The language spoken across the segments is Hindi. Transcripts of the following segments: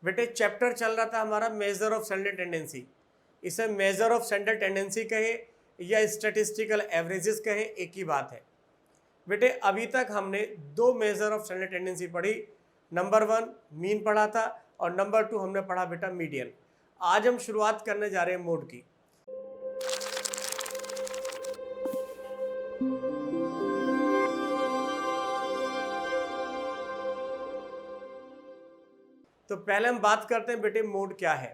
बेटे चैप्टर चल रहा था हमारा मेजर ऑफ स्टैंडर्ड टेंडेंसी। इसे मेजर ऑफ स्टैंडर्ड टेंडेंसी कहे या स्टैटिस्टिकल एवरेजेस कहे, एक ही बात है। बेटे अभी तक हमने दो मेजर ऑफ स्टैंडर्ड टेंडेंसी पढ़ी, नंबर 1 मीन पढ़ा था और नंबर 2 हमने पढ़ा बेटा मीडियन। आज हम शुरुआत करने जा रहे हैं मोड की। तो पहले हम बात करते हैं बेटे मोड क्या है।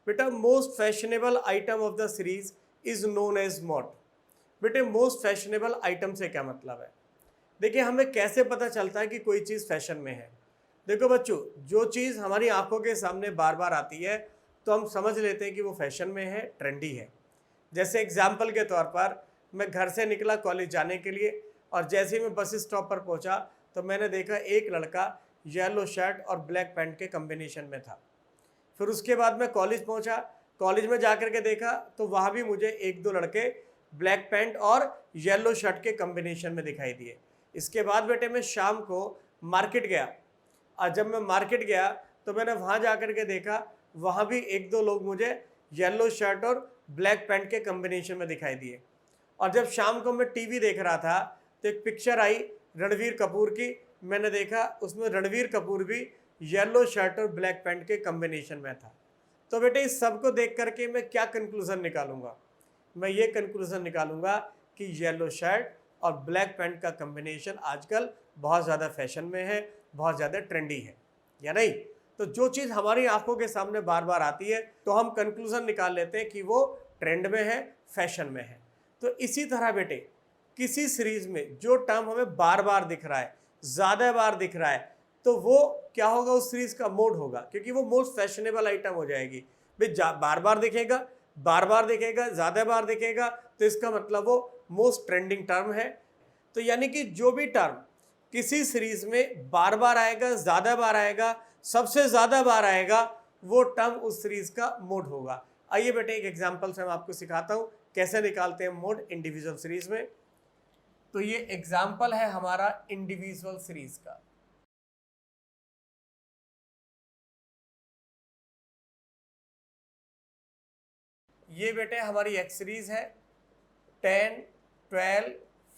बेटा most fashionable item of the series is known as mode. बेटे मोस्ट फैशनेबल आइटम से क्या मतलब है? देखिए हमें कैसे पता चलता है कि कोई चीज़ फैशन में है। देखो बच्चों, जो चीज़ हमारी आंखों के सामने बार बार आती है तो हम समझ लेते हैं कि वो फैशन में है, ट्रेंडी है। जैसे एग्जाम्पल के तौर पर मैं घर से निकला कॉलेज जाने के लिए और जैसे ही मैं बस स्टॉप पर पहुंचा तो मैंने देखा एक लड़का येलो शर्ट और ब्लैक पैंट के कॉम्बिनेशन में था। फिर उसके बाद मैं कॉलेज पहुंचा, कॉलेज में जाकर के देखा तो वहाँ भी मुझे एक दो लड़के ब्लैक पैंट और येलो शर्ट के कॉम्बिनेशन में दिखाई दिए। इसके बाद बेटे मैं शाम को मार्केट गया और जब मैं मार्केट गया तो मैंने वहाँ जाकर के देखा, वहाँ भी एक दो लोग मुझे येलो शर्ट और ब्लैक पैंट के कॉम्बिनेशन में दिखाई दिए। और जब शाम को मैं टीवी देख रहा था तो एक पिक्चर आई रणवीर कपूर की, मैंने देखा उसमें रणवीर कपूर भी येलो शर्ट और ब्लैक पैंट के कॉम्बिनेशन में था। तो बेटे इस सब को देख करके मैं क्या कंक्लूज़न निकालूंगा? मैं ये कंक्लूज़न निकालूंगा कि येलो शर्ट और ब्लैक पैंट का कॉम्बिनेशन आजकल बहुत ज़्यादा फैशन में है, बहुत ज़्यादा ट्रेंडी है, या नहीं? तो जो चीज़ हमारी आंखों के सामने बार बार आती है तो हम कंक्लूज़न निकाल लेते हैं कि वो ट्रेंड में है, फैशन में है। तो इसी तरह बेटे किसी सीरीज़ में जो टर्म हमें बार बार दिख रहा है, ज़्यादा बार दिख रहा है, तो वो क्या होगा? उस सीरीज़ का मोड होगा, क्योंकि वो मोस्ट फैशनेबल आइटम हो जाएगी। भाई बार बार दिखेगा, ज़्यादा बार दिखेगा, तो इसका मतलब वो मोस्ट ट्रेंडिंग टर्म है। तो यानी कि जो भी टर्म किसी सीरीज़ में बार बार आएगा, ज़्यादा बार आएगा, सबसे ज़्यादा बार आएगा, वो टर्म उस सीरीज़ का मोड होगा। आइए बेटे एक एग्जाम्पल से मैं आपको सिखाता हूँ कैसे निकालते हैं मोड इंडिविजुअल सीरीज़ में। तो ये एग्जाम्पल है हमारा इंडिविजुअल सीरीज़ का। ये बेटे हमारी एक्स सीरीज़ है, 10, 12,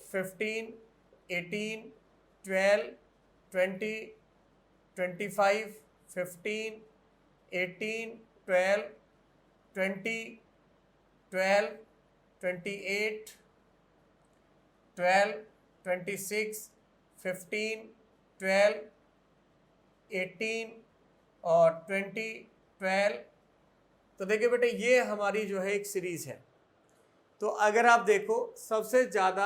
15, 18, 12, 20, 25, 15, 18, 12, 20, 12, 28, 12, 26, 15, 12, 18 और 20, 12। तो देखिए बेटे ये हमारी जो है एक सीरीज़ है। तो अगर आप देखो सबसे ज़्यादा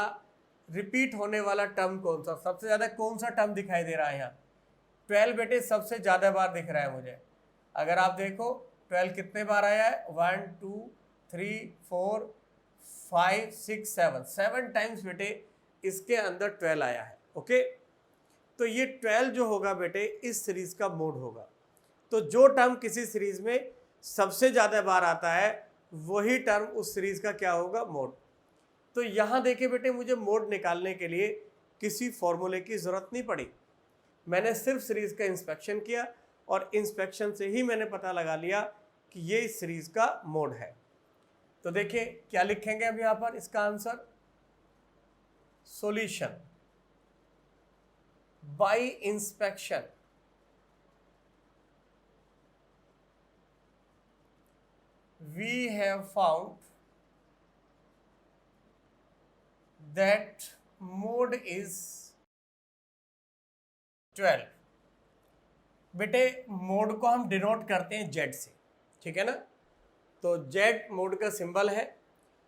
रिपीट होने वाला टर्म कौन सा, सबसे ज़्यादा कौन सा टर्म दिखाई दे रहा है यहाँ? 12 बेटे सबसे ज़्यादा बार दिख रहा है मुझे। अगर आप देखो 12 कितने बार आया है? 1 2 3 4 5 6 7 टाइम्स बेटे इसके अंदर 12 आया है। ओके, तो ये 12 जो होगा बेटे इस सीरीज़ का मोड होगा। तो जो टर्म किसी सीरीज़ में सबसे ज़्यादा बार आता है वही टर्म उस सीरीज़ का क्या होगा? मोड। तो यहाँ देखिए बेटे मुझे मोड निकालने के लिए किसी फॉर्मूले की ज़रूरत नहीं पड़ी। मैंने सिर्फ सीरीज़ का इंस्पेक्शन किया और इंस्पेक्शन से ही मैंने पता लगा लिया कि ये इस सीरीज़ का मोड है। तो देखिए क्या लिखेंगे अब यहाँ पर इसका answer? Solution bye inspection we have found that mode is 12। बेटे मोड को हम डिनोट करते हैं जेड से, ठीक है ना? तो जेड मोड का सिंबल है।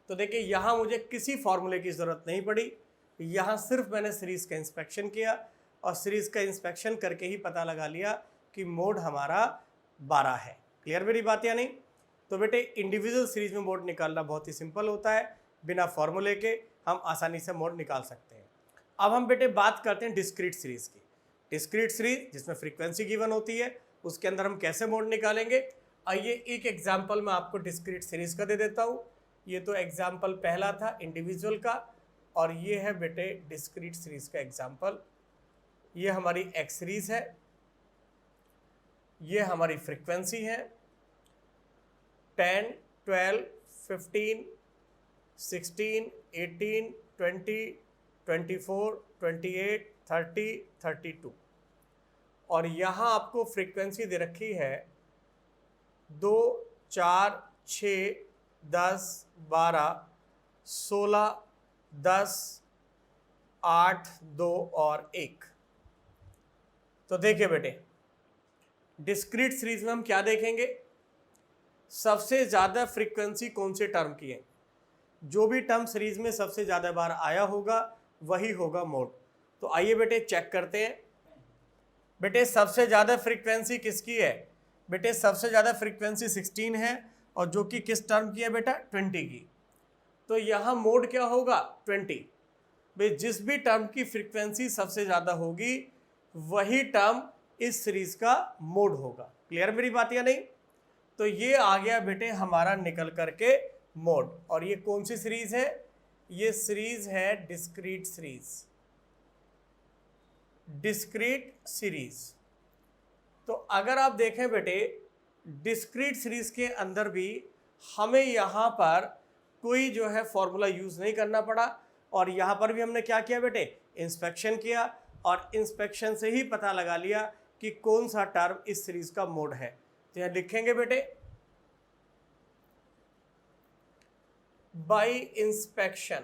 तो देखिए यहाँ मुझे किसी फॉर्मूले की ज़रूरत नहीं पड़ी, यहाँ सिर्फ मैंने सीरीज़ का इंस्पेक्शन किया और सीरीज़ का इंस्पेक्शन करके ही पता लगा लिया कि मोड हमारा 12 है। क्लियर मेरी बात या नहीं? तो बेटे इंडिविजुअल सीरीज में मोड निकालना बहुत ही सिंपल होता है, बिना फॉर्मूले के हम आसानी से मोड निकाल सकते हैं। अब हम बेटे बात करते हैं डिस्क्रीट सीरीज की। डिस्क्रीट सीरीज जिसमें फ्रीक्वेंसी गिवन होती है, उसके अंदर हम कैसे मोड निकालेंगे? आइए एक एग्जाम्पल मैं आपको डिस्क्रीट सीरीज का दे देता हूँ। ये तो एग्जाम्पल पहला था इंडिविजुअल का, और ये है बेटे डिस्क्रीट सीरीज का एग्जाम्पल। ये हमारी एक्स सीरीज है ये हमारी फ्रीक्वेंसी है 10, 12, 15, 16, 18, 20, 24, 28, 30, 32 और यहाँ आपको फ्रीक्वेंसी दे रखी है 2, 4, 6, 10, 12, 16, 10, 8, 2 और 1। तो देखिए बेटे, डिस्क्रीट सीरीज में हम क्या देखेंगे, सबसे ज़्यादा फ्रीक्वेंसी कौन से टर्म की है। जो भी टर्म सीरीज में सबसे ज़्यादा बार आया होगा वही होगा मोड। तो आइए बेटे चेक करते हैं। बेटे सबसे ज़्यादा फ्रीक्वेंसी किसकी है, बेटे सबसे ज़्यादा फ्रीक्वेंसी 16 है और जो कि किस टर्म की है बेटा, 20 की। तो यहाँ मोड क्या होगा, 20। भाई जिस भी टर्म की फ्रीक्वेंसी सबसे ज़्यादा होगी वही टर्म इस सीरीज का मोड होगा। क्लियर मेरी बात या नहीं। तो ये आ गया बेटे हमारा निकल करके मोड। और ये कौन सी सीरीज है, ये सीरीज है डिस्क्रीट सीरीज, डिस्क्रीट सीरीज। तो अगर आप देखें बेटे डिस्क्रीट सीरीज के अंदर भी हमें यहाँ पर कोई जो है फॉर्मूला यूज नहीं करना पड़ा और यहाँ पर भी हमने क्या किया बेटे, इंस्पेक्शन किया और इंस्पेक्शन से ही पता लगा लिया कि कौन सा टर्म इस सीरीज का मोड है। तो यहाँ लिखेंगे बेटे, by inspection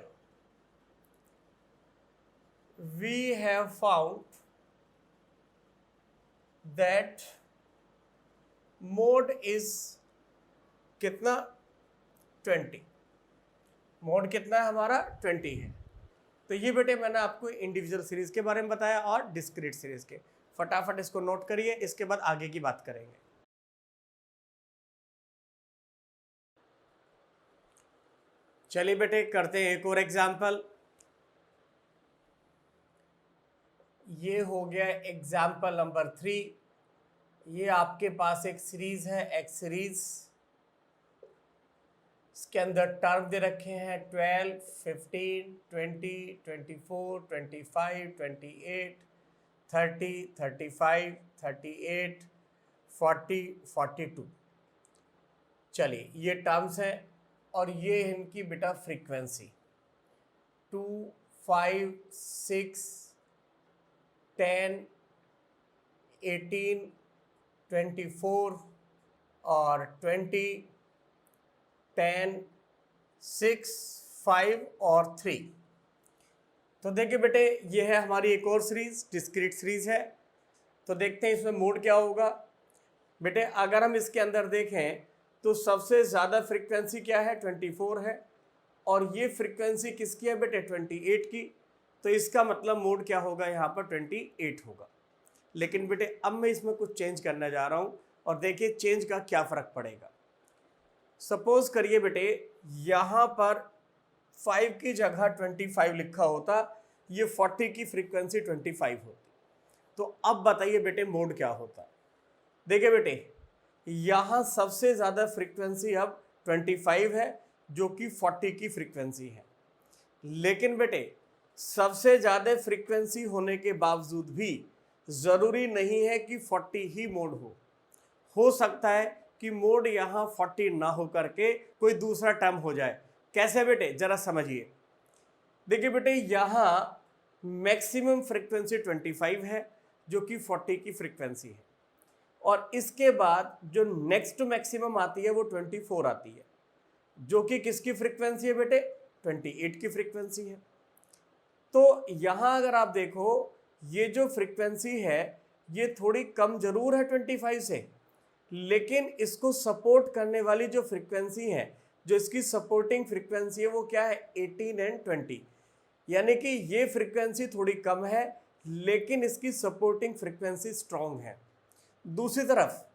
we have found that mode is कितना, 20। मोड कितना है हमारा, 20 है। तो ये बेटे मैंने आपको इंडिविजुअल सीरीज के बारे में बताया और डिस्क्रीट सीरीज के। फटाफट इसको नोट करिए, इसके बाद आगे की बात करेंगे। चलिए बेटे करते हैं एक और एग्जाम्पल। ये हो गया एग्जाम्पल नंबर 3। ये आपके पास एक सीरीज है, एक्स सीरीज। इसके अंदर टर्म दे रखे हैं 12, 15, 20, 24, 25, 28, 30, 35, 38, 40, 42। चलिए ये टर्म्स हैं और ये है इनकी बेटा फ्रीक्वेंसी 2, 5, 6, 10, 18, 24 और 20, 10, 6, 5 और 3। तो देखिए बेटे ये है हमारी एक और सीरीज, डिस्क्रीट सीरीज है। तो देखते हैं इसमें मोड क्या होगा। बेटे अगर हम इसके अंदर देखें तो सबसे ज़्यादा फ्रीक्वेंसी क्या है, 24 है और ये फ्रीक्वेंसी किसकी है बेटे, 28 की। तो इसका मतलब मोड क्या होगा यहाँ पर, 28 होगा। लेकिन बेटे अब मैं इसमें कुछ चेंज करने जा रहा हूँ और देखिए चेंज का क्या फ़र्क पड़ेगा। सपोज करिए बेटे यहाँ पर 5 की जगह 25 लिखा होता, ये 40 की फ्रीक्वेंसी 25 होती। तो अब बताइए बेटे मोड क्या होता। देखिए बेटे यहाँ सबसे ज़्यादा फ्रीक्वेंसी अब 25 है जो कि 40 की फ्रीक्वेंसी है। लेकिन बेटे सबसे ज़्यादा फ्रीक्वेंसी होने के बावजूद भी ज़रूरी नहीं है कि 40 ही मोड हो सकता है कि मोड यहाँ 40 ना हो करके कोई दूसरा टर्म हो जाए। कैसे बेटे जरा समझिए। देखिए बेटे यहाँ मैक्सिमम फ्रीक्वेंसी 25 है जो कि 40 की फ्रीक्वेंसी है और इसके बाद जो नेक्स्ट मैक्सिमम आती है वो 24 आती है जो कि किसकी फ्रीक्वेंसी है बेटे, 28 की फ्रीक्वेंसी है। तो यहाँ अगर आप देखो ये जो फ्रीक्वेंसी है ये थोड़ी कम जरूर है 25 से, लेकिन इसको सपोर्ट करने वाली जो फ्रीक्वेंसी है, जो इसकी सपोर्टिंग फ्रीक्वेंसी है वो क्या है, 18 एंड 20। यानी कि ये फ्रीक्वेंसी थोड़ी कम है लेकिन इसकी सपोर्टिंग फ्रीक्वेंसी स्ट्रॉन्ग है। दूसरी तरफ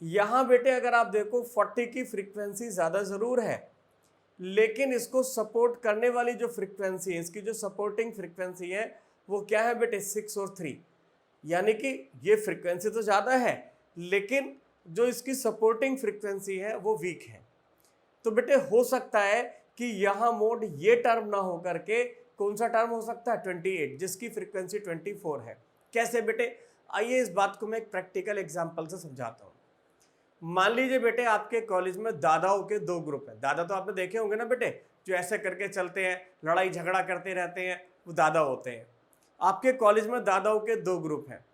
यहाँ बेटे अगर आप देखो 40 की फ्रीक्वेंसी ज़्यादा ज़रूर है लेकिन इसको सपोर्ट करने वाली जो फ्रीक्वेंसी है, इसकी जो सपोर्टिंग फ्रीक्वेंसी है वो क्या है बेटे, 6 और 3। यानी कि ये फ्रीक्वेंसी तो ज़्यादा है लेकिन जो इसकी सपोर्टिंग फ्रीक्वेंसी है वो वीक है। तो बेटे हो सकता है कि यहाँ मोड ये टर्म ना हो करके कौन सा टर्म हो सकता है, 28, जिसकी फ्रीक्वेंसी 24 है। कैसे बेटे, आइए इस बात को मैं एक प्रैक्टिकल एग्जांपल से समझाता हूँ। मान लीजिए बेटे आपके कॉलेज में दादाओं के दो ग्रुप हैं। दादा तो आपने देखे होंगे ना बेटे, जो ऐसे करके चलते हैं, लड़ाई झगड़ा करते रहते हैं, वो दादा होते हैं। आपके कॉलेज में दादाओं के दो ग्रुप हैं।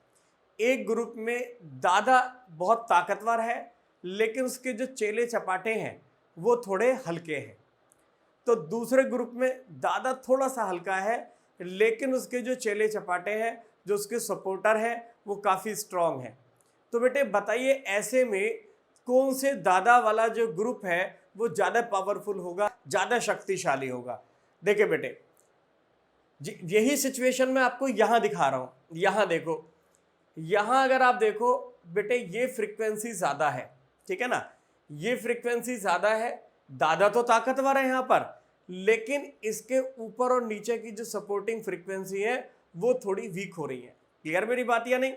एक ग्रुप में दादा बहुत ताकतवर है, लेकिन उसके जो चेले चपाटे हैं वो थोड़े हल्के हैं। तो दूसरे ग्रुप में दादा थोड़ा सा हल्का है, लेकिन उसके जो चेले चपाटे हैं, जो उसके सपोर्टर हैं, वो काफ़ी स्ट्रांग है। तो बेटे बताइए ऐसे में कौन से दादा वाला जो ग्रुप है वो ज़्यादा पावरफुल होगा, ज़्यादा शक्तिशाली होगा? देखिए बेटे, यही सिचुएशन मैं आपको यहाँ दिखा रहा हूँ। यहाँ देखो, यहाँ अगर आप देखो बेटे, ये फ्रीक्वेंसी ज़्यादा है, ठीक है ना, ये फ्रीक्वेंसी ज़्यादा है। दादा तो ताकतवर है यहाँ पर, लेकिन इसके ऊपर और नीचे की जो सपोर्टिंग फ्रीक्वेंसी है वो थोड़ी वीक हो रही है। क्लियर मेरी बात या नहीं?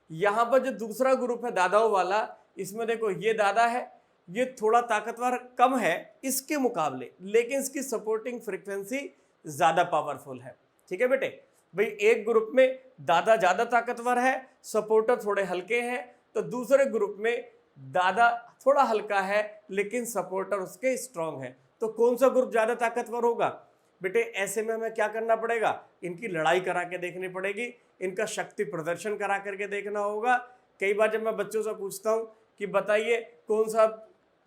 यहाँ पर जो दूसरा ग्रुप है दादाओं वाला, इसमें देखो ये दादा है, ये थोड़ा ताकतवर कम है इसके मुकाबले, लेकिन इसकी सपोर्टिंग फ्रीक्वेंसी ज़्यादा पावरफुल है। ठीक है बेटे, भाई एक ग्रुप में दादा ज़्यादा ताकतवर है, सपोर्टर थोड़े हल्के हैं, तो दूसरे ग्रुप में दादा थोड़ा हल्का है लेकिन सपोर्टर उसके स्ट्रांग है। तो कौन सा ग्रुप ज़्यादा ताकतवर होगा? बेटे ऐसे में हमें क्या करना पड़ेगा? इनकी लड़ाई करा के देखनी पड़ेगी, इनका शक्ति प्रदर्शन करा करके देखना होगा। कई बार जब मैं बच्चों से पूछता हूँ कि बताइए कौन सा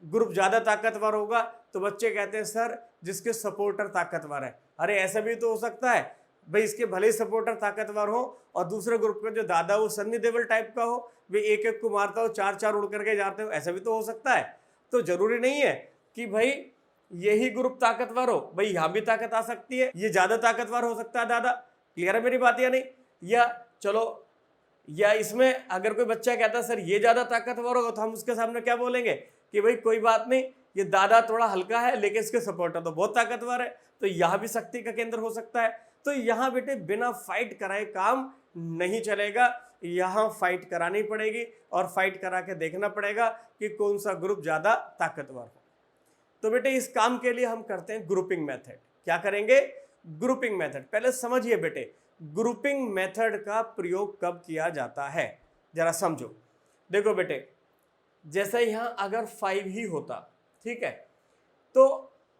ग्रुप ज़्यादा ताकतवर होगा, तो बच्चे कहते हैं सर जिसके सपोर्टर ताकतवर है। अरे ऐसा भी तो हो सकता है भाई, इसके भले ही सपोर्टर ताकतवर हो और दूसरे ग्रुप का जो दादा वो सन्नी देओल टाइप का हो, वे एक एक को मारता हो, चार चार उड़ करके जाते हो, ऐसा भी तो हो सकता है। तो जरूरी नहीं है कि भाई यही ग्रुप ताकतवर हो, भाई यहाँ भी ताकत आ सकती है, ये ज़्यादा ताकतवर हो सकता है दादा। क्लियर है मेरी बात या नहीं? या चलो, या इसमें अगर कोई बच्चा कहता है सर ये ज़्यादा ताकतवर होगा, तो हम उसके सामने क्या बोलेंगे कि भाई कोई बात नहीं, ये दादा थोड़ा हल्का है लेकिन इसके सपोर्टर तो बहुत ताकतवर है, तो यहाँ भी शक्ति का केंद्र हो सकता है। तो यहाँ बेटे बिना फाइट कराए काम नहीं चलेगा, यहाँ फाइट करानी पड़ेगी और फाइट करा के देखना पड़ेगा कि कौन सा ग्रुप ज़्यादा ताकतवर हो। तो बेटे इस काम के लिए हम करते हैं ग्रुपिंग मेथड। क्या करेंगे? Grouping method. पहले समझिए बेटे, ग्रुपिंग मेथड का प्रयोग कब किया जाता है, जरा समझो। देखो बेटे, जैसे यहाँ अगर 5 ही होता, ठीक है, तो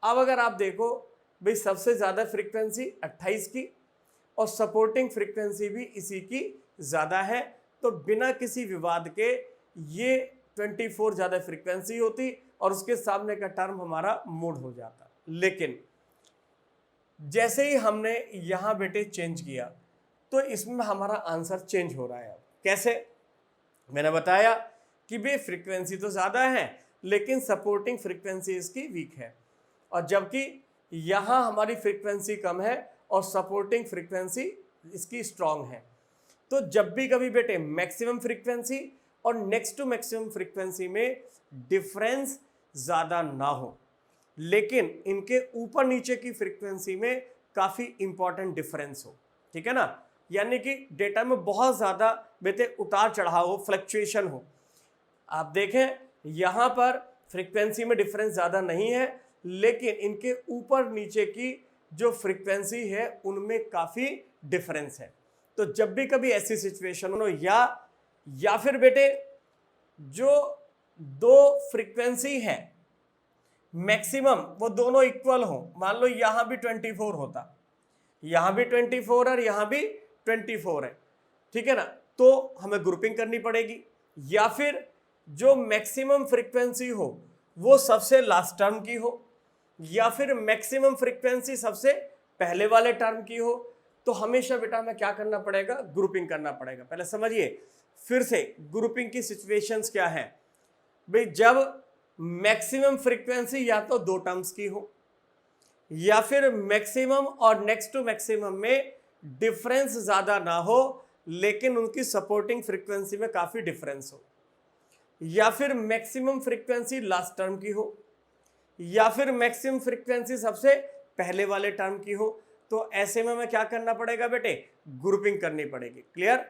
अब अगर आप देखो भाई सबसे ज़्यादा फ्रीक्वेंसी 28 की और सपोर्टिंग फ्रीक्वेंसी भी इसी की ज़्यादा है, तो बिना किसी विवाद के ये 24 ज़्यादा फ्रीक्वेंसी होती और उसके सामने का टर्म हमारा मोड हो जाता। लेकिन जैसे ही हमने यहाँ बेटे चेंज किया, तो इसमें हमारा आंसर चेंज हो रहा है। अब कैसे? मैंने बताया कि भाई फ्रीक्वेंसी तो ज़्यादा है लेकिन सपोर्टिंग फ्रीक्वेंसी इसकी वीक है, और जबकि यहाँ हमारी फ्रीक्वेंसी कम है और सपोर्टिंग फ्रीक्वेंसी इसकी स्ट्रांग है। तो जब भी कभी बेटे मैक्सिमम फ्रीक्वेंसी और नेक्स्ट टू मैक्सिमम फ्रीक्वेंसी में डिफरेंस ज़्यादा ना हो, लेकिन इनके ऊपर नीचे की फ्रीक्वेंसी में काफ़ी इंपॉर्टेंट डिफरेंस हो, ठीक है ना, यानी कि डेटा में बहुत ज़्यादा बेटे उतार चढ़ाव हो, फ्लक्चुएशन हो। आप देखें यहाँ पर फ्रीक्वेंसी में डिफरेंस ज़्यादा नहीं है, लेकिन इनके ऊपर नीचे की जो फ्रीक्वेंसी है उनमें काफ़ी डिफरेंस है। तो जब भी कभी ऐसी सिचुएशन हो, या फिर बेटे जो दो फ्रीक्वेंसी है मैक्सिमम वो दोनों इक्वल हो, मान लो यहाँ भी 24 होता, यहाँ भी 24 और यहाँ भी 24 है, ठीक है ना, तो हमें ग्रुपिंग करनी पड़ेगी। या फिर जो मैक्सिमम फ्रीक्वेंसी हो वो सबसे लास्ट टर्म की हो, या फिर मैक्सिमम फ्रीक्वेंसी सबसे पहले वाले टर्म की हो, तो हमेशा बेटा हमें क्या करना पड़ेगा? ग्रुपिंग करना पड़ेगा। पहले समझिए फिर से ग्रुपिंग की सिचुएशंस क्या है भाई, जब मैक्सिमम फ्रीक्वेंसी या तो दो टर्म्स की हो, या फिर मैक्सिमम और नेक्स्ट टू मैक्सिमम में डिफरेंस ज़्यादा ना हो लेकिन उनकी सपोर्टिंग फ्रीक्वेंसी में काफ़ी डिफरेंस हो, या फिर मैक्सिमम फ्रीक्वेंसी लास्ट टर्म की हो, या फिर मैक्सिमम फ्रीक्वेंसी सबसे पहले वाले टर्म की हो। तो ऐसे में हमें क्या करना पड़ेगा बेटे? ग्रुपिंग करनी पड़ेगी। क्लियर?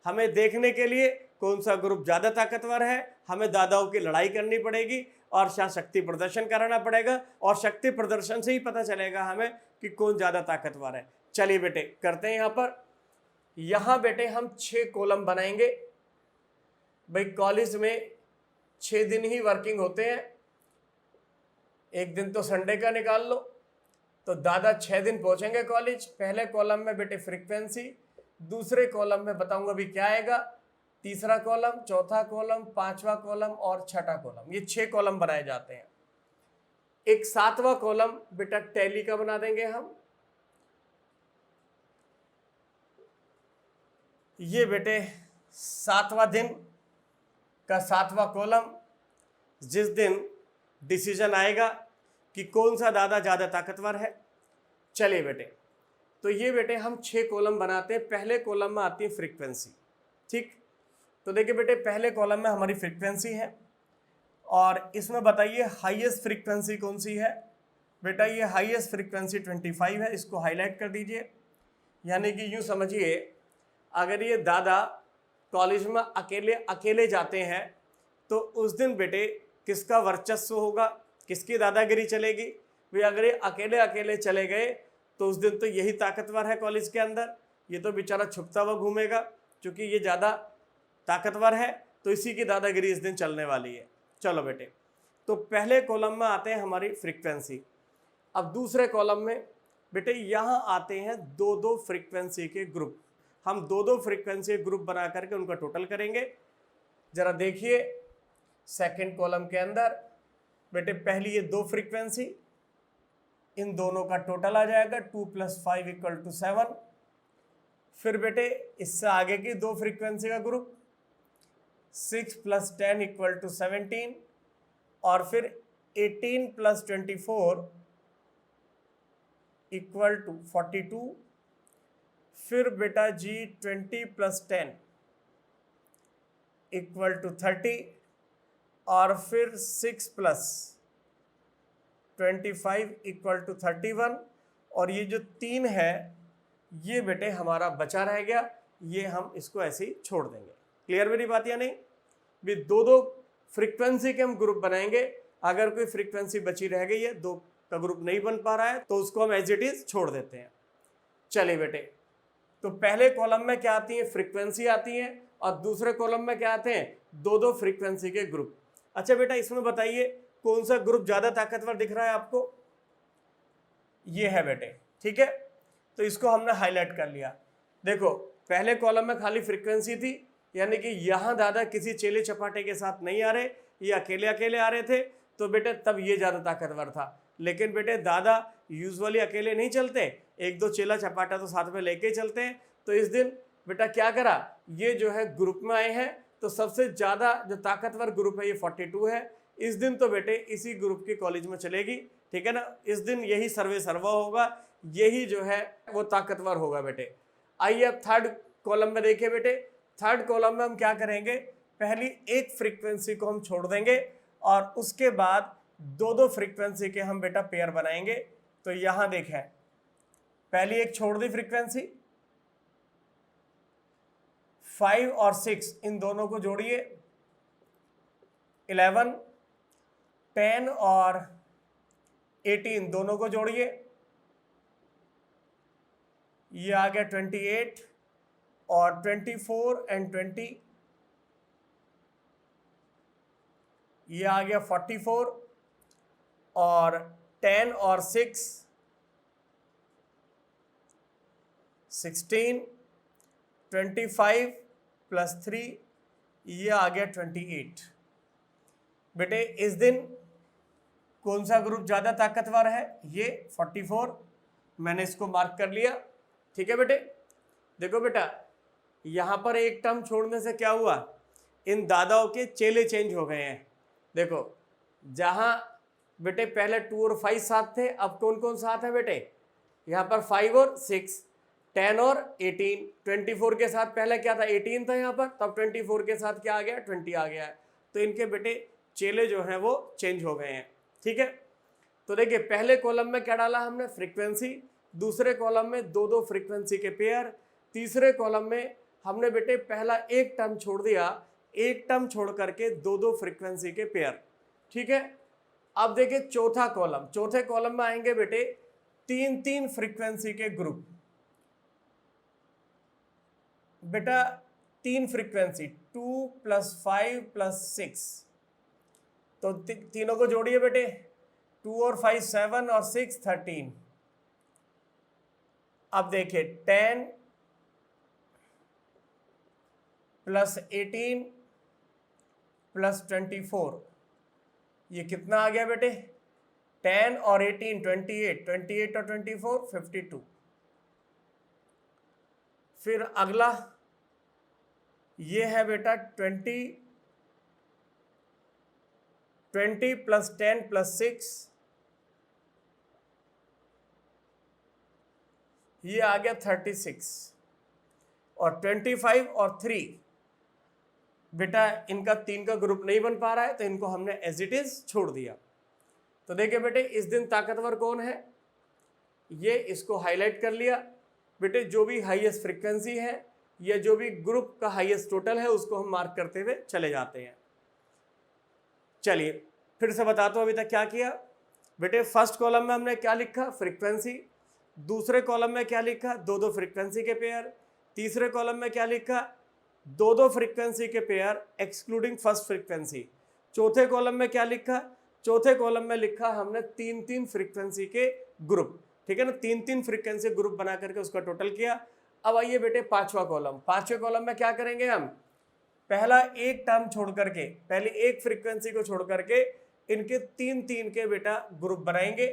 हमें देखने के लिए कौन सा ग्रुप ज़्यादा ताकतवर है, हमें दादाओं की लड़ाई करनी पड़ेगी और शक्ति प्रदर्शन कराना पड़ेगा, और शक्ति प्रदर्शन से ही पता चलेगा हमें कि कौन ज़्यादा ताकतवर है। चलिए बेटे करते हैं। यहाँ पर यहां बेटे हम 6 कॉलम बनाएंगे। भाई कॉलेज में 6 दिन ही वर्किंग होते हैं, एक दिन तो संडे का निकाल लो, तो दादा 6 दिन पहुंचेंगे कॉलेज। पहले कॉलम में बेटे फ्रीक्वेंसी, दूसरे कॉलम में बताऊंगा भी क्या आएगा, तीसरा कॉलम, चौथा कॉलम, पांचवा कॉलम और छठा कॉलम, ये 6 कॉलम बनाए जाते हैं। एक 7वां कॉलम बेटा टैली का बना देंगे हम। ये बेटे 7वां दिन का 7वां कॉलम, जिस दिन डिसीजन आएगा कि कौन सा दादा ज़्यादा ताकतवर है। चलिए बेटे, तो ये बेटे हम 6 कॉलम बनाते हैं। पहले कॉलम में आती है फ्रीक्वेंसी, ठीक। तो देखिए बेटे, पहले कॉलम में हमारी फ्रीक्वेंसी है, और इसमें बताइए हाईएस्ट फ्रीक्वेंसी कौन सी है। बेटा ये हाईएस्ट फ्रीक्वेंसी 25 है, इसको हाईलाइट कर दीजिए। यानी कि यूँ समझिए, अगर ये दादा कॉलेज में अकेले अकेले जाते हैं तो उस दिन बेटे किसका वर्चस्व होगा, किसकी दादागिरी चलेगी। वे अगर ये अकेले अकेले चले गए तो उस दिन तो यही ताकतवर है कॉलेज के अंदर, ये तो बेचारा छुपता हुआ घूमेगा, क्योंकि ये ज़्यादा ताकतवर है, तो इसी की दादागिरी इस दिन चलने वाली है। चलो बेटे, तो पहले कॉलम में आते हैं हमारी फ्रीक्वेंसी। अब दूसरे कॉलम में बेटे यहाँ आते हैं 2-2 फ्रीक्वेंसी के ग्रुप। हम 2-2 फ्रीक्वेंसी ग्रुप बना करके उनका टोटल करेंगे। जरा देखिए, सेकंड कॉलम के अंदर बेटे पहली ये 2 फ्रीक्वेंसी, इन दोनों का टोटल आ जाएगा 2 + 5 = 7। फिर बेटे इससे आगे की 2 फ्रीक्वेंसी का ग्रुप 6 + 10 = 17, और फिर 18 + 24 = 42। फिर बेटा जी 20 + 10 = 30, और फिर 6 + 25 = 31, और ये जो 3 है ये बेटे हमारा बचा रह गया, ये हम इसको ऐसे ही छोड़ देंगे। क्लियर मेरी बात या नहीं? भी 2-2 फ्रीक्वेंसी के हम ग्रुप बनाएंगे। अगर कोई फ्रीक्वेंसी बची रह गई है, 2 का ग्रुप नहीं बन पा रहा है, तो उसको हम एज इट इज छोड़ देते हैं। चलिए बेटे, तो पहले कॉलम में क्या आती है, फ्रीक्वेंसी आती है, और दूसरे कॉलम में क्या आते हैं, 2-2 फ्रीक्वेंसी के ग्रुप। अच्छा बेटा, इसमें बताइए कौन सा ग्रुप ज्यादा ताकतवर दिख रहा है आपको? ये है बेटे, ठीक है। तो इसको हमने हाईलाइट कर लिया। देखो, पहले कॉलम में खाली फ्रीक्वेंसी थी, यानी कि यहाँ दादा किसी चेले चपाटे के साथ नहीं आ रहे, ये अकेले अकेले आ रहे थे, तो बेटे तब ये ज़्यादा ताकतवर था। लेकिन बेटे दादा यूजुअली अकेले नहीं चलते, 1-2 चेला चपाटा तो साथ में लेके चलते हैं। तो इस दिन बेटा क्या करा, ये जो है ग्रुप में आए हैं, तो सबसे ज़्यादा जो ताकतवर ग्रुप है ये 42 है। इस दिन तो बेटे इसी ग्रुप के कॉलेज में चलेगी, ठीक है ना। इस दिन यही सर्वे सर्वा होगा, यही जो है वो ताकतवर होगा बेटे। आइए अब थर्ड कॉलम में देखिए बेटे, थर्ड कॉलम में हम क्या करेंगे, पहली एक फ्रीक्वेंसी को हम छोड़ देंगे, और उसके बाद 2-2 फ्रीक्वेंसी के हम बेटा पेयर बनाएंगे। तो यहां देखें, पहली एक छोड़ दी फ्रीक्वेंसी, 5 और 6 इन दोनों को जोड़िए, 11, 10 और 18 दोनों को जोड़िए, ये आ गया 28, और 24 एंड 20 ये आ गया 44, और 10 और 6 16, 25 + 3 ये आ गया 28। बेटे इस दिन कौन सा ग्रुप ज़्यादा ताकतवर है, ये 44, मैंने इसको मार्क कर लिया, ठीक है बेटे। देखो बेटा, यहाँ पर एक टर्म छोड़ने से क्या हुआ, इन दादाओं के चेले चेंज हो गए हैं। देखो, जहाँ बेटे पहले 2 और 5 साथ थे, अब कौन कौन साथ है बेटे, यहाँ पर 5 और 6, 10 और 18, 24 के साथ पहले क्या था, 18 था यहाँ पर, तब 24 के साथ क्या आ गया, 20 आ गया है। तो इनके बेटे चेले जो हैं वो चेंज हो गए हैं, ठीक है। तो देखिए, पहले कॉलम में क्या डाला हमने, फ्रीक्वेंसी, दूसरे कॉलम में 2-2 फ्रीक्वेंसी के पेयर, तीसरे कॉलम में हमने बेटे पहला एक टर्म छोड़ दिया, एक टर्म छोड़ करके 2-2 फ्रीक्वेंसी के पेयर, ठीक है। अब देखिए चौथा कॉलम, चौथे कॉलम में आएंगे बेटे 3-3 फ्रीक्वेंसी के ग्रुप। बेटा 3 फ्रीक्वेंसी 2 + 5 + 6, तो तीनों को जोड़िए बेटे, 2 और 5 7 और 6 13। अब देखिए 10 + 18 + 24, ये कितना आ गया बेटे? 10 और 18 28, 28 और 24 52। फिर अगला ये है बेटा 20 + 10 + 6, ये आ गया 36। और 25 और 3, बेटा इनका 3 का ग्रुप नहीं बन पा रहा है तो इनको हमने एज इट इज छोड़ दिया। तो देखिए बेटे इस दिन ताकतवर कौन है, ये इसको हाईलाइट कर लिया। बेटे जो भी हाईएस्ट फ्रीक्वेंसी है या जो भी ग्रुप का हाईएस्ट टोटल है उसको हम मार्क करते हुए चले जाते हैं। चलिए फिर से बताता हूँ अभी तक क्या किया। बेटे फर्स्ट कॉलम में हमने क्या लिखा, फ्रीक्वेंसी। दूसरे कॉलम में क्या लिखा, 2-2 फ्रीक्वेंसी के पेयर। तीसरे कॉलम में क्या लिखा, 2-2 फ्रीक्वेंसी के पेयर एक्सक्लूडिंग फर्स्ट फ्रीक्वेंसी। चौथे कॉलम में क्या लिखा, चौथे कॉलम में लिखा हमने 3-3 फ्रीक्वेंसी के ग्रुप, ठीक है ना, 3-3 फ्रीक्वेंसी ग्रुप बना करके उसका टोटल किया। अब आइए बेटे पांचवा कॉलम, पांचवे कॉलम में क्या करेंगे हम, पहला एक टर्म छोड़ करके, पहले एक फ्रीक्वेंसी को छोड़ करके इनके 3-3 के बेटा ग्रुप बनाएंगे।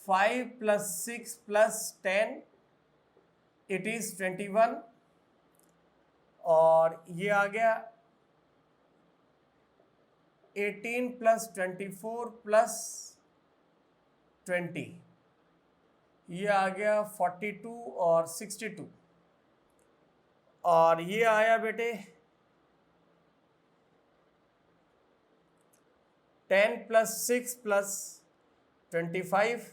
5 + 6 + 10 इट इज 21, और ये आ गया 18 + 24 + 20, ये आ गया 42 और 62, और ये आया बेटे 10 + 6 + 25,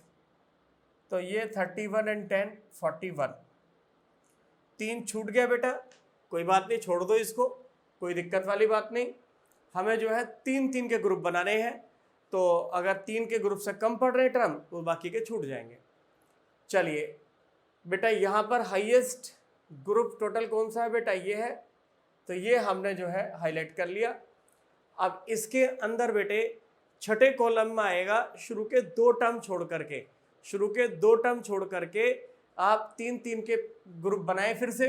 तो ये 31 और 10 41। 3 छूट गया बेटा, कोई बात नहीं, छोड़ दो इसको, कोई दिक्कत वाली बात नहीं। हमें जो है 3-3 के ग्रुप बनाने हैं, तो अगर 3 के ग्रुप से कम पड़ रहे टर्म तो बाकी के छूट जाएंगे। चलिए बेटा यहाँ पर हाईएस्ट ग्रुप टोटल कौन सा है बेटा, ये है, तो ये हमने जो है हाईलाइट कर लिया। अब इसके अंदर बेटे छठे कॉलम में आएगा शुरू के 2 टर्म छोड़ करके, शुरू के 2 टर्म छोड़ करके आप 3-3 के ग्रुप बनाए फिर से,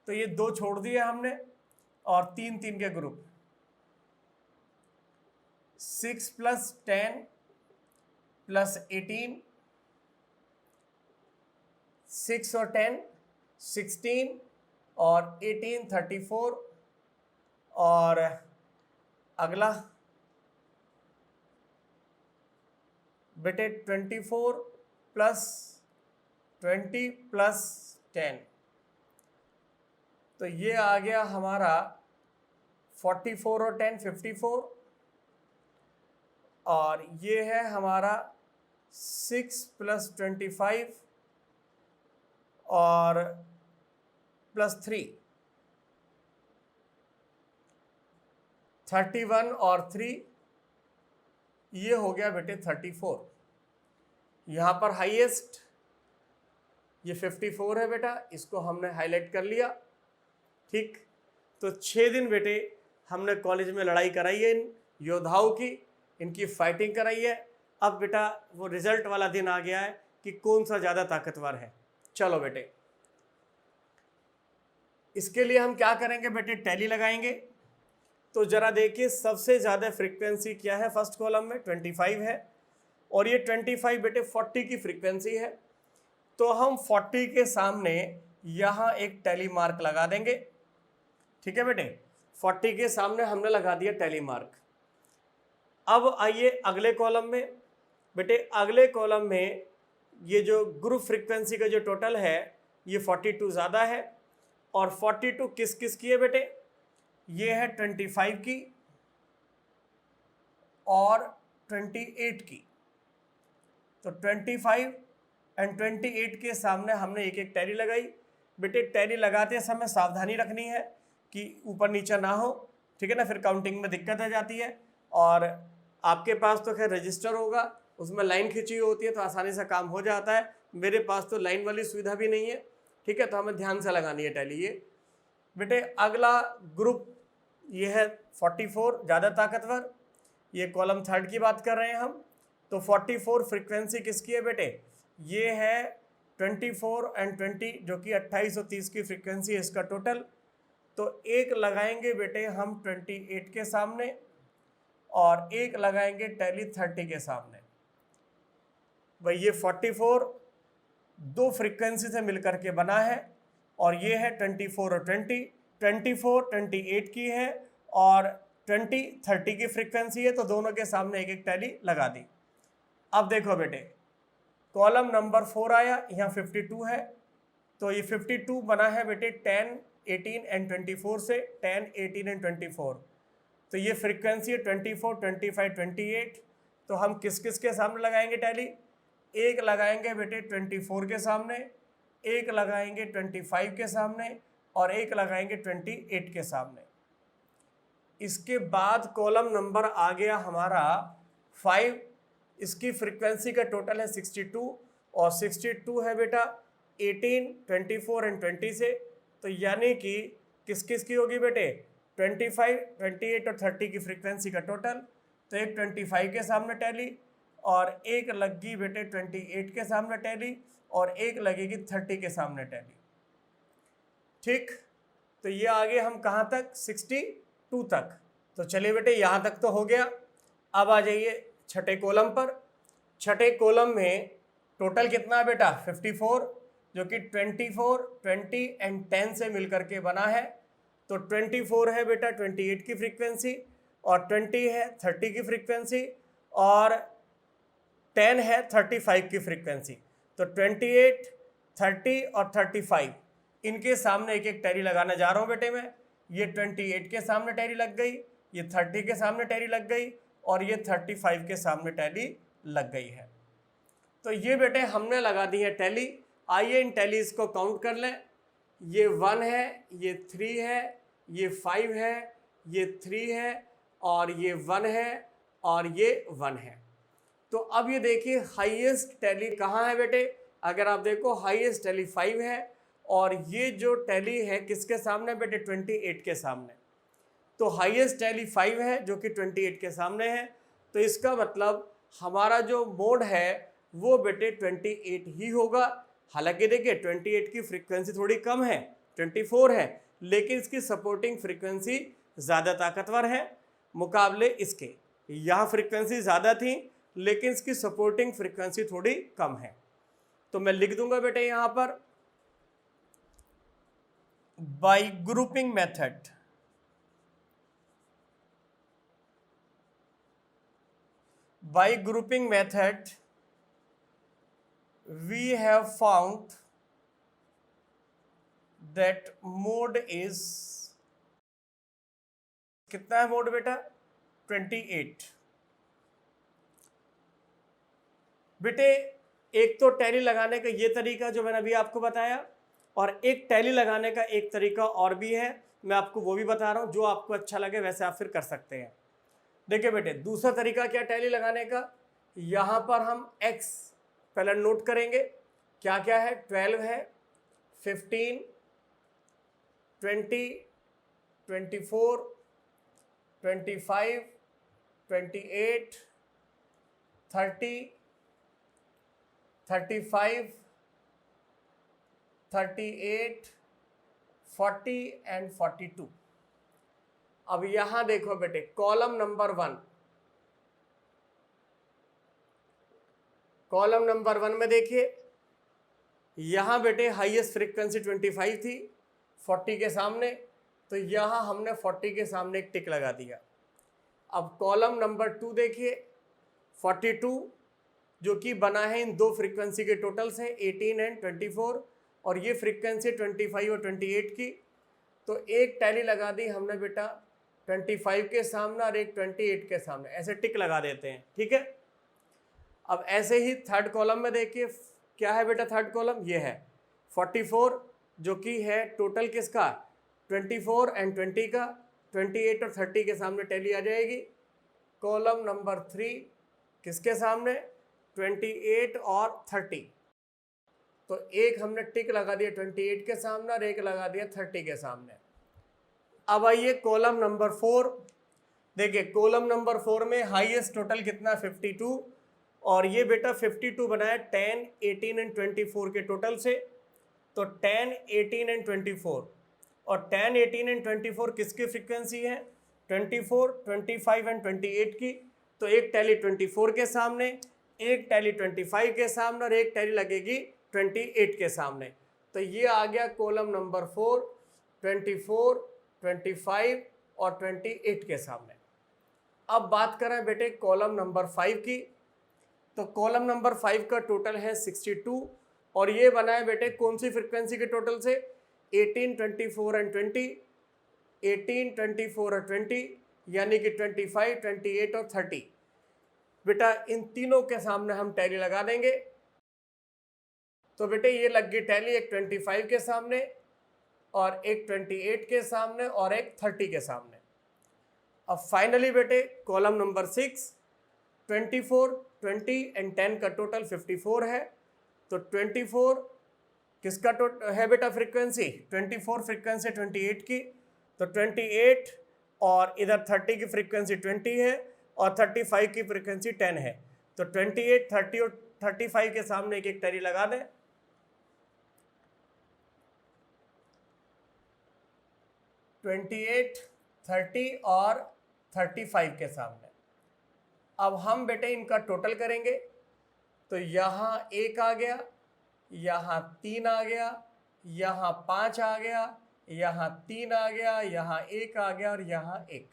तो ये 2 छोड़ दिए हमने और 3-3 के ग्रुप, 6 + 10 + 18, 6 और 10 16, और 18 34, और अगला बेटे 24 + 20 + 10, तो ये आ गया हमारा 44 और 10 54, और ये है हमारा 6 + 25 और +3, 31 और 3, ये हो गया बेटे 34। यहाँ पर हाईएस्ट ये 54 है बेटा, इसको हमने हाईलाइट कर लिया। ठीक, तो 6 दिन बेटे हमने कॉलेज में लड़ाई कराई है इन योद्धाओं की, इनकी फाइटिंग कराई है। अब बेटा वो रिजल्ट वाला दिन आ गया है कि कौन सा ज़्यादा ताकतवर है। चलो बेटे इसके लिए हम क्या करेंगे बेटे, टैली लगाएंगे। तो जरा देखिए सबसे ज़्यादा फ्रीक्वेंसी क्या है, फर्स्ट कॉलम में 25 है, और ये 25 बेटे 40 की फ्रीक्वेंसी है, तो हम 40 के सामने यहाँ एक टैली मार्क लगा देंगे। ठीक है बेटे, 40 के सामने हमने लगा दिया टैली मार्क। अब आइए अगले कॉलम में बेटे, अगले कॉलम में ये जो ग्रुप फ्रीक्वेंसी का जो टोटल है ये 42 ज़्यादा है, और 42 किस किस की है बेटे, ये है 25 की और 28 की। तो 25 और 28 के सामने हमने एक एक टैली लगाई। बेटे टैली लगाते समय सावधानी रखनी है कि ऊपर नीचे ना हो, ठीक है ना, फिर काउंटिंग में दिक्कत आ जाती है। और आपके पास तो खैर रजिस्टर होगा, उसमें लाइन खींची होती है तो आसानी से काम हो जाता है, मेरे पास तो लाइन वाली सुविधा भी नहीं है, ठीक है, तो हमें ध्यान से लगानी है टैली। ये बेटे अगला ग्रुप ये है 44 ज़्यादा ताकतवर, ये कॉलम थर्ड की बात कर रहे हैं हम। तो 44 फ्रीक्वेंसी किसकी है बेटे, ये है 24 एंड 20 जो कि 28 और 30 की फ्रीक्वेंसी है इसका टोटल। तो एक लगाएंगे बेटे हम 28 के सामने और एक लगाएंगे टैली 30 के सामने। भाई ये 44 दो फ्रीक्वेंसी से मिलकर के बना है और ये है 24 और 20, 24 28 की है और 20 30 की फ्रीक्वेंसी है, तो दोनों के सामने एक एक टैली लगा दी। अब देखो बेटे कॉलम नंबर 4 आया, यहाँ 52 है, तो ये 52 बना है बेटे 10 18 एंड 24 से, 10 18 एंड 24, तो ये फ्रीक्वेंसी है 24 25 28। तो हम किस किस के सामने लगाएंगे टैली, एक लगाएंगे बेटे 24 के सामने, एक लगाएंगे 25 के सामने और एक लगाएंगे 28 के सामने। इसके बाद कॉलम नंबर आ गया हमारा 5, इसकी फ्रीक्वेंसी का टोटल है 62 और 62 है बेटा 18 24 एंड 20 से, तो यानी कि किस किस की होगी बेटे 25 28 और 30 की फ्रीक्वेंसी का टोटल। तो एक 25 के सामने टैली और एक लगी बेटे 28 के सामने टैली और एक लगेगी 30 के सामने टैली। ठीक, तो ये आगे हम कहाँ तक 62 तक। तो चलिए बेटे यहाँ तक तो हो गया। अब आ जाइए छठे कॉलम पर। छठे कॉलम में टोटल कितना है बेटा 54, जो कि 24 20 एंड 10 से मिलकर के बना है। तो 24 है बेटा 28 की फ्रीक्वेंसी और 20 है 30 की फ्रीक्वेंसी और 10 है 35 की फ्रीक्वेंसी। तो 28 30 और 35 इनके सामने एक एक टैली लगाने जा रहा हूँ बेटे मैं। ये 28 के सामने टैली लग गई, ये 30 के सामने टैली लग गई और ये 35 के सामने टैली लग गई है। तो ये बेटे हमने लगा दी है टैली। आइए इन टैलीज को काउंट कर लें। ये 1 है, ये 3 है, ये 5 है, ये 3 है और ये 1 है और ये 1 है। तो अब ये देखिए हाईएस्ट टैली कहाँ है बेटे, अगर आप देखो हाईएस्ट टैली 5 है और ये जो टैली है किसके सामने बेटे 28 के सामने। तो हाईएस्ट टैली 5 है जो कि 28 के सामने है, तो इसका मतलब हमारा जो मोड है वो बेटे 28 ही होगा। हालांकि देखिए 28 की फ्रीक्वेंसी थोड़ी कम है, 24 है, लेकिन इसकी सपोर्टिंग फ्रीक्वेंसी ज़्यादा ताकतवर है मुकाबले इसके। यहाँ फ्रीक्वेंसी ज़्यादा थी लेकिन इसकी सपोर्टिंग फ्रीक्वेंसी थोड़ी कम है। तो मैं लिख दूंगा बेटे यहाँ पर bye grouping method, by grouping method we have found that mode is, कितना है मोड बेटा 28। बेटे एक तो टैली लगाने का ये तरीका जो मैंने अभी आपको बताया और एक टैली लगाने का एक तरीका और भी है, मैं आपको वो भी बता रहा हूँ, जो आपको अच्छा लगे वैसे आप फिर कर सकते हैं। देखिए बेटे दूसरा तरीका क्या टैली लगाने का, यहाँ पर हम x पहले नोट करेंगे क्या क्या है, 12 है, 15 20 24 25 28 30 35 38 40 एंड 42। अब यहां देखो बेटे कॉलम नंबर 1, कॉलम नंबर 1 में देखिए यहां बेटे हाईएस्ट फ्रीक्वेंसी 25 थी 40 के सामने, तो यहां हमने 40 के सामने एक टिक लगा दिया। अब कॉलम नंबर 2 देखिए 42 जो कि बना है इन दो फ्रीक्वेंसी के टोटल से 18 एंड 24 और ये फ्रीक्वेंसी 25 और 28 की, तो एक टैली लगा दी हमने बेटा 25 के सामने और एक 28 के सामने, ऐसे टिक लगा देते हैं, ठीक है। अब ऐसे ही थर्ड कॉलम में देखिए क्या है बेटा, थर्ड कॉलम ये है 44 जो कि है टोटल किसका 24 एंड 20 का, 28 और 30 के सामने टैली आ जाएगी। कॉलम नंबर 3 किसके सामने 28 और 30, तो एक हमने टिक लगा दिया 28 के सामने और एक लगा दिया 30 के सामने। अब आइए कॉलम नंबर 4। देखिए कॉलम नंबर 4 में हाईएस्ट टोटल कितना 52, और ये बेटा 52 बनाया 10, 18 एंड 24 के टोटल से। तो 10, 18 एंड 24, और 10, 18 एंड 24 किसकी फ्रीक्वेंसी है? 24, 25 एंड 28 की। तो एक टैली 24 के सामने, एक टैली 25 के सामने और एक टैली लगेगी 28 के सामने। तो ये आ गया कॉलम नंबर 4, 24, 25 और 28 के सामने। अब बात करें बेटे कॉलम नंबर 5 की। तो कॉलम नंबर 5 का टोटल है 62, और ये बना है बेटे कौन सी फ्रीक्वेंसी के टोटल से? 18, 24 एंड 20, 18, 24 और 20, यानी कि 25, 28 और 30। बेटा इन तीनों के सामने हम टैली लगा देंगे। तो बेटे ये लग गई टैली, एक 25 के सामने और एक 28 के सामने और एक 30 के सामने। अब फाइनली बेटे कॉलम नंबर 6, 24, 20 एंड 10 का टोटल 54 है। तो 24 किसका टोटल है बेटा फ्रीक्वेंसी? 24 फ्रीक्वेंसी 28 की। तो 28 और इधर 30 की फ्रीक्वेंसी 20 है और 35 की फ्रीक्वेंसी 10 है। तो 28, 30 और 35 के सामने एक एक टैली लगा दें। (28, 30 और 35 के सामने। अब हम बेटे इनका टोटल करेंगे। तो यहाँ 1 आ गया, यहाँ 3 आ गया, यहाँ 5 आ गया, यहाँ 3 आ गया, यहाँ 1 आ गया और यहाँ 1।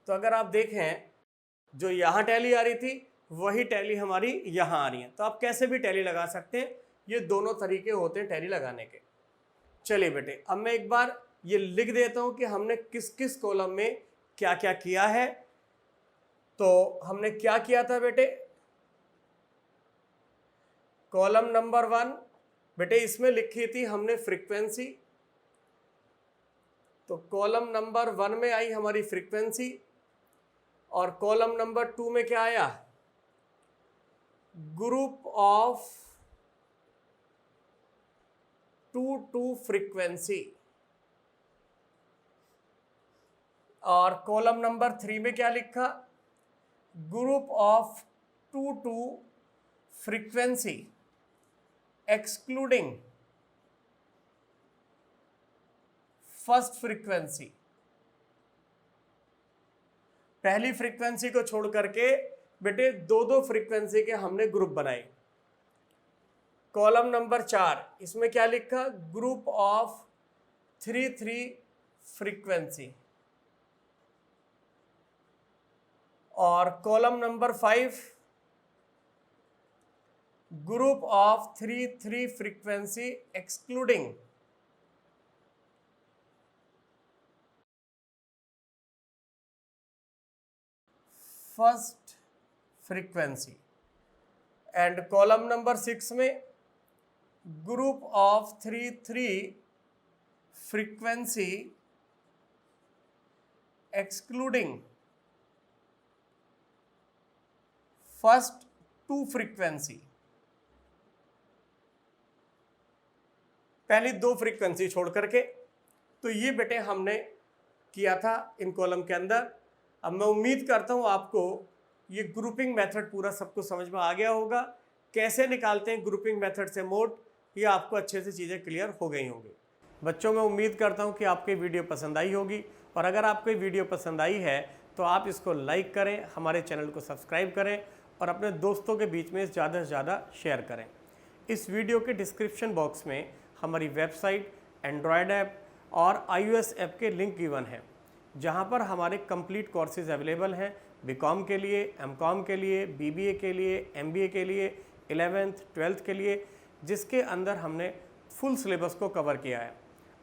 तो अगर आप देखें जो यहाँ टैली आ रही थी वही टैली हमारी यहाँ आ रही है। तो आप कैसे भी टैली लगा सकते हैं, ये दोनों तरीके होते हैं टैली लगाने के। चलिए बेटे अब मैं एक बार ये लिख देता हूँ कि हमने किस किस कॉलम में क्या क्या किया है। तो हमने क्या किया था बेटे? कॉलम नंबर 1 बेटे इसमें लिखी थी हमने फ्रीक्वेंसी। तो कॉलम नंबर 1 में आई हमारी फ्रीक्वेंसी, और कॉलम नंबर 2 में क्या आया? Group of two frequency. और कॉलम नंबर 3 में क्या लिखा? Group of two frequency excluding first frequency. पहली फ्रीक्वेंसी को छोड़ करके बेटे दो फ्रीक्वेंसी के हमने ग्रुप बनाए। कॉलम नंबर 4 इसमें क्या लिखा? Group of three frequency. और column number 5 group of three frequency excluding first frequency. And column number 6 में group of three frequency excluding first 2 frequency. पहली 2 फ्रीक्वेंसी छोड़ करके। तो ये बेटे हमने किया था इन कॉलम के अंदर। अब मैं उम्मीद करता हूँ आपको ये ग्रुपिंग मेथड पूरा सबको समझ में आ गया होगा। कैसे निकालते हैं ग्रुपिंग मेथड से मोड, ये आपको अच्छे से चीज़ें क्लियर हो गई होंगी। बच्चों मैं उम्मीद करता हूँ कि आपको वीडियो पसंद आई होगी, और अगर आपको वीडियो पसंद आई है तो आप इसको लाइक करें, हमारे चैनल को सब्सक्राइब करें और अपने दोस्तों के बीच में ज़्यादा से ज़्यादा शेयर करें। इस वीडियो के डिस्क्रिप्शन बॉक्स में हमारी वेबसाइट, एंड्रॉयड ऐप और iOS ऐप के लिंक गिवन हैं, जहां पर हमारे कंप्लीट कोर्सेज अवेलेबल हैं। बीकॉम के लिए, एमकॉम के लिए, बीबीए के लिए, एमबीए के लिए, 11th 12th के लिए, जिसके अंदर हमने फुल सिलेबस को कवर किया है।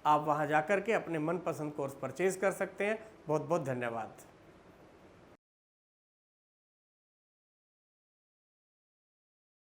आप वहां जाकर के अपने मनपसंद कोर्स परचेज़ कर सकते हैं। बहुत बहुत धन्यवाद।